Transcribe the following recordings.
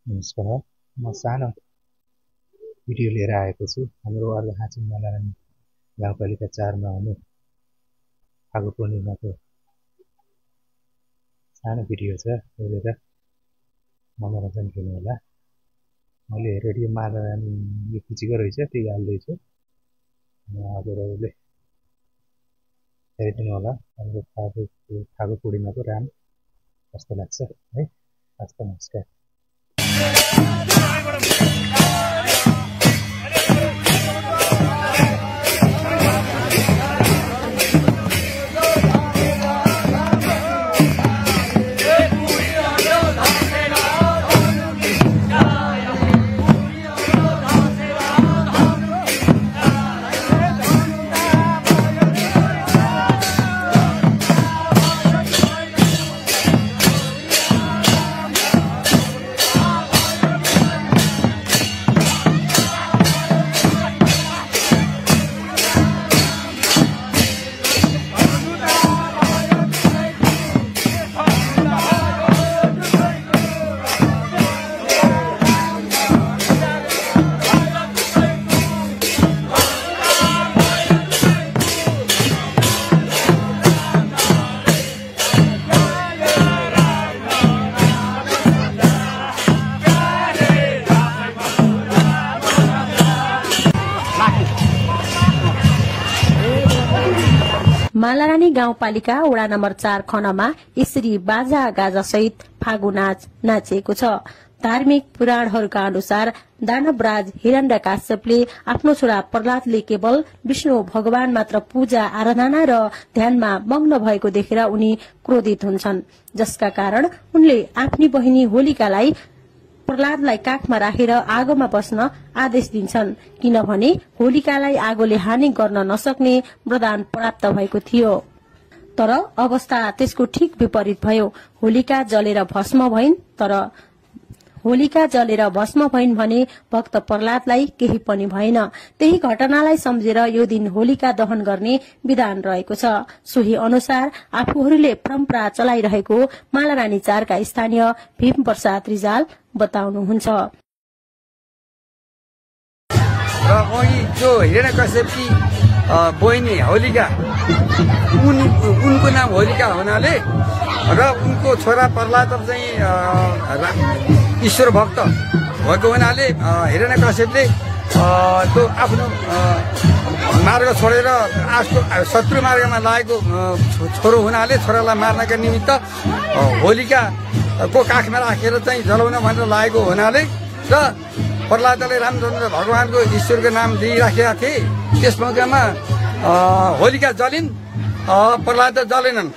नमस्कार, म सानो भिडियो लिएर आएको छु। हाम्रो अर्घाखाँची मालारानी गाउँपालिका 4 मा हुने फागु पूर्णिमाको सानो भिडियो छ। हेरेर मनोरञ्जन गर्नुहोला। मैले रेडियो मालारानी खुसीको रहेछ, त्यही हाल्दैछु। हजुरहरूले हेरिदिनु होला। हाम्रो फागु पूर्णिमाको राम कस्तो लाग्छ है। हस्त नमस्कार। मालारानी गाउँपालिका वडा नम्बर 4 खण्डमा यसरी बाजा गाजा सहित फागु नाच नाचिएको छ। धार्मिक पुराणहरूका अनुसार दानवराज हिरण्यकश्यपले आफ्नो छोरा प्रहलादले केवल विष्णु भगवान मात्र पूजा आराधना र ध्यानमा मग्न भएको देखेर उनी क्रोधित हुन्छन्, जसका कारण उनले आफ्नी बहिनी होलिकालाई प्रहलादलाई काखमा राखेर आगोमा बस्न आदेश दिन्छन्, किनभने होलिकालाई आगोले हानि गर्न नसक्ने वरदान प्राप्त भएको थियो। तर अवस्था त्यसको ठीक विपरीत भयो। होलिका जलेर भस्म भइन् भने भक्त प्रहलादलाई केही पनि भएन। त्यही घटनालाई सम्झेर यो दिन होलिका दहन गर्ने विधान रहेको छ। सोही अनुसार आफूहरूले परम्परा चलाइरहेको मालारानी 4 का स्थानीय भीम प्रसाद रिजाल बताउनुहुन्छ। र अघि जो हिरण्यकश्यपकी बहिनी होलिका, उनको नाम होलिका हुनाले र उनको छोरा प्रहलाद चाहिँ ईश्वर भक्त भएको हुनाले हिरण्यकश्यपले त्यो आफ्नो मार्ग छोडेर शत्रु मार्गमा लागेको छोरो हुनाले छोरालाई मार्नका निमित्त होलिकाको काखमा राखेर चाहिँ जलाउन भनेर लागेको हुनाले र प्रहलादले रामचन्द्र भगवानको ईश्वरको नाम दिइराखेका थिए। त्यस मौकामा होलिका जलिन्, प्रहलाद जलेनन्।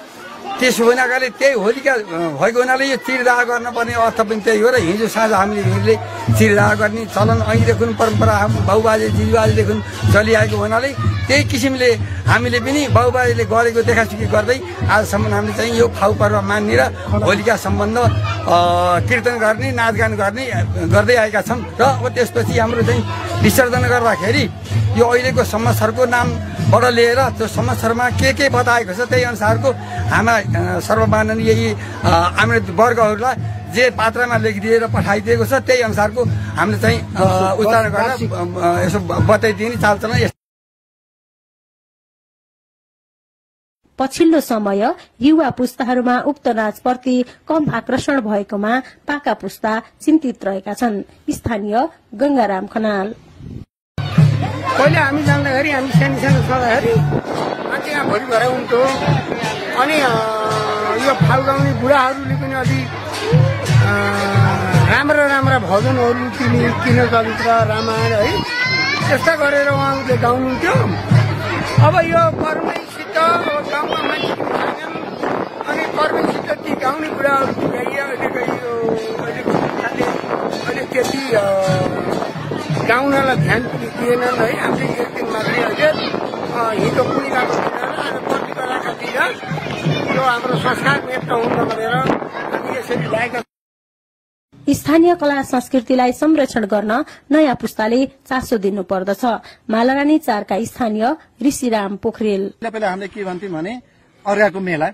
त्यसो हुनाले त्यही होलिका भएको हुनाले यो चिरदाह गर्नुपर्ने अर्थ पनि त्यही हो। र हिजो साँझ हामीले चिरदाह गर्ने चलन अहिलेदेखि परम्परा बाबुबाजे दिदीबाजेदेखि चलिआएको हुनाले त्यही किसिमले हामीले पनि बाबुबाजेले गरेको देखासुकी गर्दै आजसम्म हामीले चाहिँ यो फाउ पर्व मान्ने र होलिका सम्बन्ध कीर्तन गर्ने नाचगान गर्ने गर्दै आएका छौँ। र अब त्यसपछि हाम्रो चाहिँ विसर्जन गर्दाखेरि यो अहिलेको संवत्सरको नामबाट लिएर त्यो संवत्सरमा के बताएको छ त्यही अनुसारको हाम्रा सर्वमाननीय आम्रित वर्गहरूलाई जे पात्रमा लेखिदिएर पठाइदिएको छ त्यही अनुसारको हामीले चाहिँ उच्चारण गरेर यसो बताइदिने चालचलन। पछिल्लो समय युवा पुस्ताहरूमा उक्त नाचप्रति कम आकर्षण भएकोमा पाका पुस्ता चिन्तित रहेका छन्। स्थानीय गंगाराम खनाल। पहिले हामी जाँदाखेरि हामी सानो छँदाखेरि मान्छे यहाँ भरि भएर हुन्थ्यो। अनि यो फाउ गाउने बुढाहरूले पनि अलि राम्रा भजनहरू किन चरित्र रामायण है त्यस्ता गरेर उहाँहरूले गाउनुहुन्थ्यो। अब यो कर्मैसित गाउँमा मान्छे छैनन् अनि कर्मैसित ती गाउने बुढाहरू अहिले त्यति गाउनलाई ध्यान पनि दिएनन् है। हामीले एक दिन मात्रै अहिले हिजो पनि गएको थिएन। कति बेलाकातिर यो हाम्रो संस्कार मेट्न हुन्न भनेर हामी यसरी ल्याएका। स्थानीय कला संस्कृतिलाई संरक्षण गर्न नयाँ पुस्ताले चासो दिनुपर्दछ। मालारानी 4 का स्थानीय ऋषिराम पोखरेल। पहिला हामीले के भन्थ्यौं भने अर्घाको मेला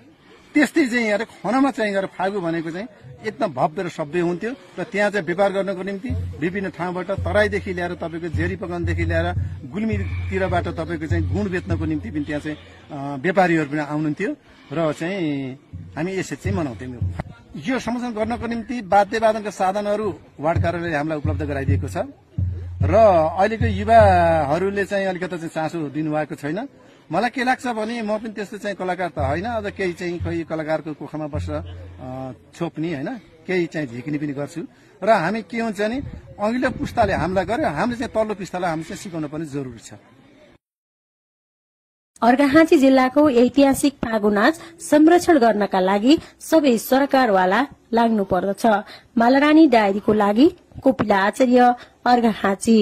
त्यस्तै चाहिँ यहाँ खनमा चाहिँ गएर फागु भनेको चाहिँ एकदम भव्य र सभ्य हुन्थ्यो र त्यहाँ चाहिँ व्यापार गर्नको निम्ति विभिन्न ठाउँबाट तराईदेखि ल्याएर तपाईँको जेरी पकाउनदेखि ल्याएर गुल्मीतिरबाट तपाईँको चाहिँ गुण बेच्नको निम्ति पनि त्यहाँ चाहिँ व्यापारीहरू पनि आउनुहुन्थ्यो र चाहिँ हामी यसरी चाहिँ मनाउँथ्यौँ। यो संरक्षण गर्नको निम्ति वाद्यवादनका साधनहरू वार्ड कार्यालयले हामीलाई उपलब्ध गराइदिएको छ र अहिलेको युवाहरूले चाहिँ अलिकति चाहिँ चासो दिनुभएको छैन। मलाई के लाग्छ भने म पनि त्यस्तो चाहिँ कलाकार त होइन, अझ केही चाहिँ कोही कलाकारको कोखामा बसेर छोप्ने होइन, केही चाहिँ झिक्ने पनि गर्छु र हामी के हुन्छ भने अघिल्लो पुस्ताले हामीलाई गर्यो, हामीले चाहिँ तल्लो पुस्तालाई हामीले चाहिँ सिकाउनु पर्ने जरुरी छ। अर्घाखाँची जिल्लाको ऐतिहासिक फागु नाच संरक्षण गर्नका लागि सबै सरकारवाला लाग्नु पर्दछ। मालारानी डायरीको लागि कोपिला आचार्य, अर्घाखाँची।